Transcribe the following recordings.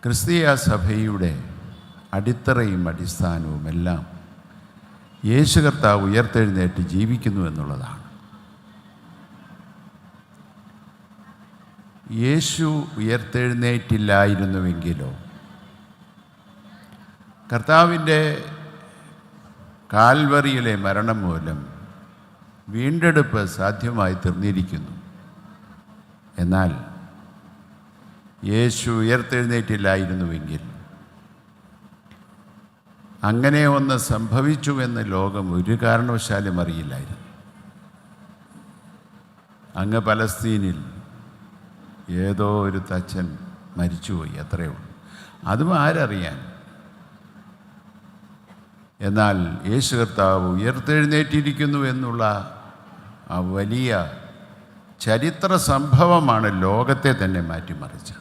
ക്രിസ്തീയ സഭയുടെ അടിത്തറയും അടിസ്ഥാനവും എല്ലാം യേശു കർത്താവ് ഉയർത്തെഴുന്നേറ്റ് ജീവിക്കുന്നു എന്നുള്ളതാണ്. യേശു ഉയർത്തെഴുന്നേറ്റില്ലായിരുന്നുവെങ്കിലോ കർത്താവിൻ്റെ കാൽവറിയിലെ മരണം മൂലം വീണ്ടെടുപ്പ് സാധ്യമായി തീർന്നിരിക്കുന്നു. എന്നാൽ യേശു ഉയർത്തെഴുന്നേറ്റില്ലായിരുന്നുവെങ്കിൽ അങ്ങനെ ഒന്ന് സംഭവിച്ചുവെന്ന് ലോകം ഒരു കാരണവശാലും അറിയില്ലായിരുന്നു. അങ്ങ് പലസ്തീനിൽ ഏതോ ഒരു തച്ചൻ മരിച്ചുപോയി, അത്രയേ ഉള്ളൂ. അതും ആരറിയാൻ? എന്നാൽ യേശു കർത്താവ് ഉയർത്തെഴുന്നേറ്റിരിക്കുന്നു എന്നുള്ള ആ വലിയ ചരിത്ര സംഭവമാണ് ലോകത്തെ തന്നെ മാറ്റിമറിച്ചത്.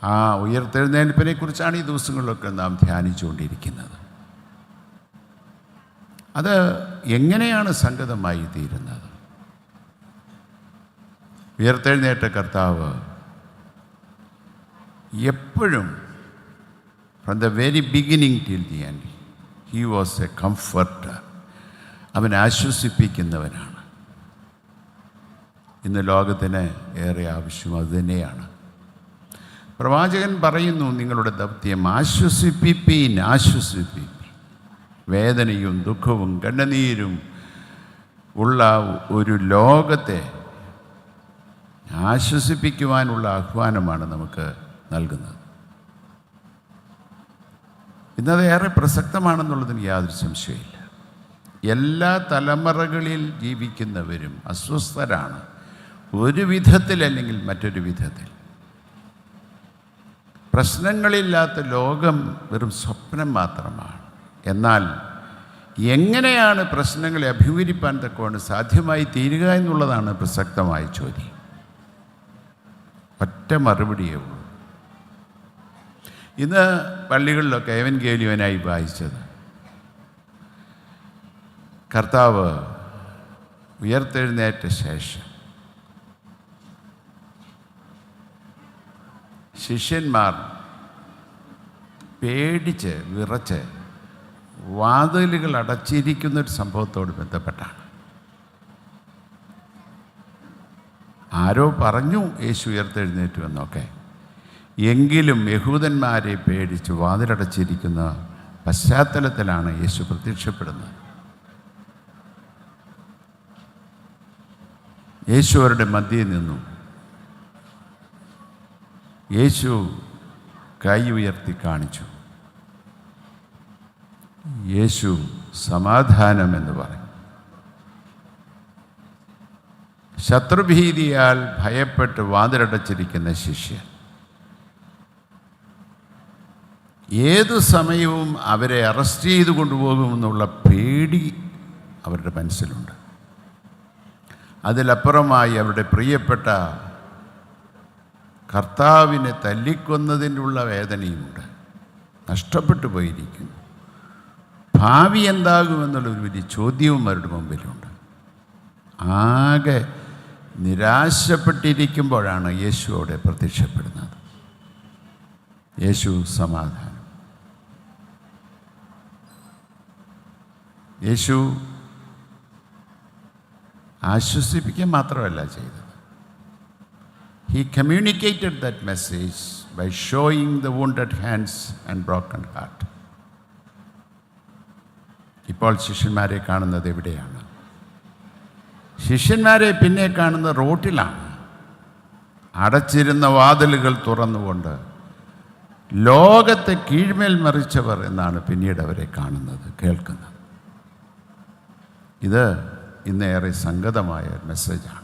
ആ ഉയർത്തെഴുന്നേൽപ്പിനെ കുറിച്ചാണ് ഈ ദിവസങ്ങളിലൊക്കെ നാം ധ്യാനിച്ചുകൊണ്ടിരിക്കുന്നത്. അത് എങ്ങനെയാണ് സംഗതമായി തീരുന്നത്? ഉയർത്തെഴുന്നേറ്റ കർത്താവ് എപ്പോഴും from the very beginning till the end he was A comforter. അവൻ ആശ്വസിപ്പിക്കുന്നവനാണ്. ഇന്ന് ലോകത്തിന് ഏറെ ആവശ്യം അതുതന്നെയാണ്. പ്രവാചകൻ പറയുന്നു, നിങ്ങളുടെ ദൗത്യം ആശ്വസിപ്പിപ്പീൻ, ആശ്വസിപ്പിപ്പീൻ. വേദനയും ദുഃഖവും കണ്ണുനീരും ഉള്ള ഒരു ലോകത്തെ ആശ്വസിപ്പിക്കുവാനുള്ള ആഹ്വാനമാണ് നമുക്ക് നൽകുന്നത്. ഇന്നത് ഏറെ പ്രസക്തമാണെന്നുള്ളതിന് യാതൊരു സംശയമില്ല. എല്ലാ തലമുറകളിൽ ജീവിക്കുന്നവരും അസ്വസ്ഥരാണ്, ഒരു വിധത്തിൽ അല്ലെങ്കിൽ മറ്റൊരു വിധത്തിൽ. പ്രശ്നങ്ങളില്ലാത്ത ലോകം വെറും സ്വപ്നം മാത്രമാണ്. എന്നാൽ എങ്ങനെയാണ് പ്രശ്നങ്ങളെ അഭിമുഖീകരിക്കാൻ തക്കവണ്ണം സാധ്യമായി തീരുക എന്നുള്ളതാണ് പ്രസക്തമായ ചോദ്യം. ഒറ്റ മറുപടിയേ ഉള്ളൂ. ഇന്ന് പള്ളികളിലൊക്കെ എവൻഗേലിയോനായി വായിച്ചത്, കർത്താവ് ഉയർത്തെഴുന്നേറ്റ ശേഷം ശിഷ്യന്മാർ പേടിച്ച് വിറച്ച് വാതിലുകൾ അടച്ചിരിക്കുന്നൊരു സംഭവത്തോട് ബന്ധപ്പെട്ടാണ്. ആരോ പറഞ്ഞു യേശു ഉയർത്തെഴുന്നേറ്റു എന്നൊക്കെ. എങ്കിലും യഹൂദന്മാരെ പേടിച്ച് വാതിലടച്ചിരിക്കുന്ന പശ്ചാത്തലത്തിലാണ് യേശു പ്രത്യക്ഷപ്പെടുന്നത്. യേശു അവരുടെ മധ്യയിൽ നിന്നു. യേശു കൈ ഉയർത്തി കാണിച്ചു. യേശു സമാധാനം എന്ന് പറയും. ശത്രുഭീതിയാൽ ഭയപ്പെട്ട് വാതിലടച്ചിരിക്കുന്ന ശിഷ്യൻ ഏതു സമയവും അവരെ അറസ്റ്റ് ചെയ്തു കൊണ്ടുപോകുമെന്നുള്ള പേടി അവരുടെ മനസ്സിലുണ്ട്. അതിലപ്പുറമായി അവരുടെ പ്രിയപ്പെട്ട കർത്താവിനെ തല്ലിക്കൊന്നതിനുള്ള വേദനയുമുണ്ട്. നഷ്ടപ്പെട്ടു പോയിരിക്കുന്നു. ഭാവി എന്താകുമെന്നുള്ളൊരു വലിയ ചോദ്യവും അവരുടെ മുമ്പിലുണ്ട്. ആകെ നിരാശപ്പെട്ടിരിക്കുമ്പോഴാണ് യേശു അവിടെ പ്രത്യക്ഷപ്പെടുന്നത്. യേശു സമാധാനം. യേശു ആശ്വസിപ്പിക്കാൻ മാത്രമല്ല ചെയ്തത്. He communicated that message by showing the wounded hands and broken heart. ഇപ്പോൾ ശിഷ്യന്മാരെ കാണുന്നത് എവിടെയാണ്? ശിഷ്യന്മാരെ പിന്നെ കാണുന്നത് റോട്ടിലാണ്. അടച്ചിരുന്ന വാതിലുകൾ തുറന്നുകൊണ്ട് ലോകത്തെ കീഴ്മേൽ മറിച്ചവർ എന്നാണ് പിന്നീട് അവരെ കാണുന്നത്, കേൾക്കുന്നത്. ഇത് ഇന്നേറെ സംഗതമായ മെസ്സേജാണ്.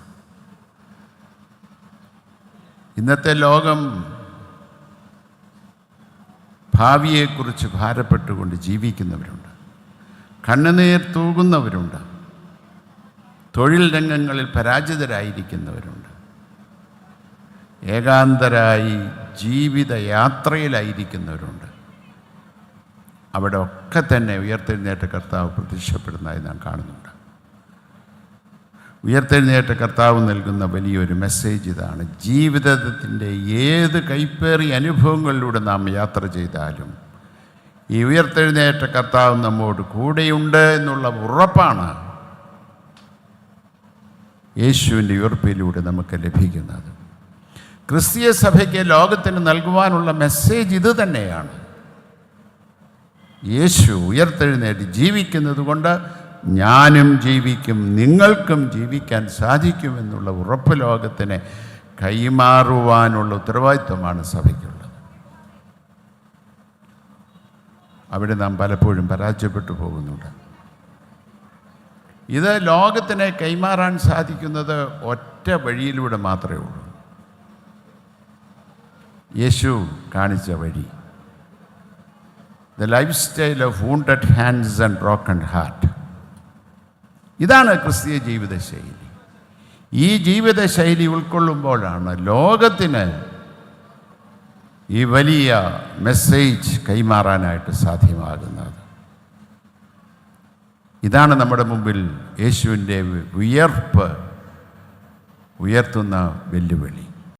ഇന്നത്തെ ലോകം ഭാവിയെക്കുറിച്ച് ഭാരപ്പെട്ടുകൊണ്ട് ജീവിക്കുന്നവരുണ്ട്, കണ്ണുനീർ തൂകുന്നവരുണ്ട്, തൊഴിൽ രംഗങ്ങളിൽ പരാജിതരായിരിക്കുന്നവരുണ്ട്, ഏകാന്തരായി ജീവിതയാത്രയിലായിരിക്കുന്നവരുണ്ട്. അവിടെ ഒക്കെ തന്നെ ഉയർത്തെഴുന്നേറ്റ കർത്താവ് പ്രത്യക്ഷപ്പെടുന്നതായി നാം കാണുന്നുണ്ട്. ഉയർത്തെഴുന്നേറ്റ കർത്താവ് നൽകുന്ന വലിയൊരു മെസ്സേജ് ഇതാണ്. ജീവിതത്തിൻ്റെ ഏത് കൈപ്പേറിയ അനുഭവങ്ങളിലൂടെ നാം യാത്ര ചെയ്താലും ഈ ഉയർത്തെഴുന്നേറ്റ കർത്താവ് നമ്മോട് കൂടെയുണ്ട് എന്നുള്ള ഉറപ്പാണ് യേശുവിൻ്റെ ഉയർപ്പിലൂടെ നമുക്ക് ലഭിക്കുന്നത്. ക്രിസ്തീയ സഭയ്ക്ക് ലോകത്തിന് നൽകുവാനുള്ള മെസ്സേജ് ഇത് തന്നെയാണ്. യേശു ഉയർത്തെഴുന്നേറ്റ് ജീവിക്കുന്നത് കൊണ്ട് ഞാനും ജീവിക്കും, നിങ്ങൾക്കും ജീവിക്കാൻ സാധിക്കുമെന്നുള്ള ഉറപ്പ് ലോകത്തിന് കൈമാറുവാനുള്ള ഉത്തരവാദിത്വമാണ് സഭയ്ക്കുള്ളത്. അവിടെ നാം പലപ്പോഴും പരാജയപ്പെട്ടു പോകുന്നുണ്ട്. ഇത് ലോകത്തിന് കൈമാറാൻ സാധിക്കുന്നത് ഒറ്റ വഴിയിലൂടെ മാത്രമേ ഉള്ളൂ. യേശു കാണിച്ച വഴി, the life style of wounded hands and broken heart. ഇതാണ് ക്രിസ്തീയ ജീവിതശൈലി. ഈ ജീവിതശൈലി ഉൾക്കൊള്ളുമ്പോഴാണ് ലോകത്തിന് ഈ വലിയ മെസ്സേജ് കൈമാറാനായിട്ട് സാധ്യമാകുന്നത്. ഇതാണ് നമ്മുടെ മുമ്പിൽ യേശുവിൻ്റെ ഉയർപ്പ് ഉയർത്തുന്ന വെല്ലുവിളി.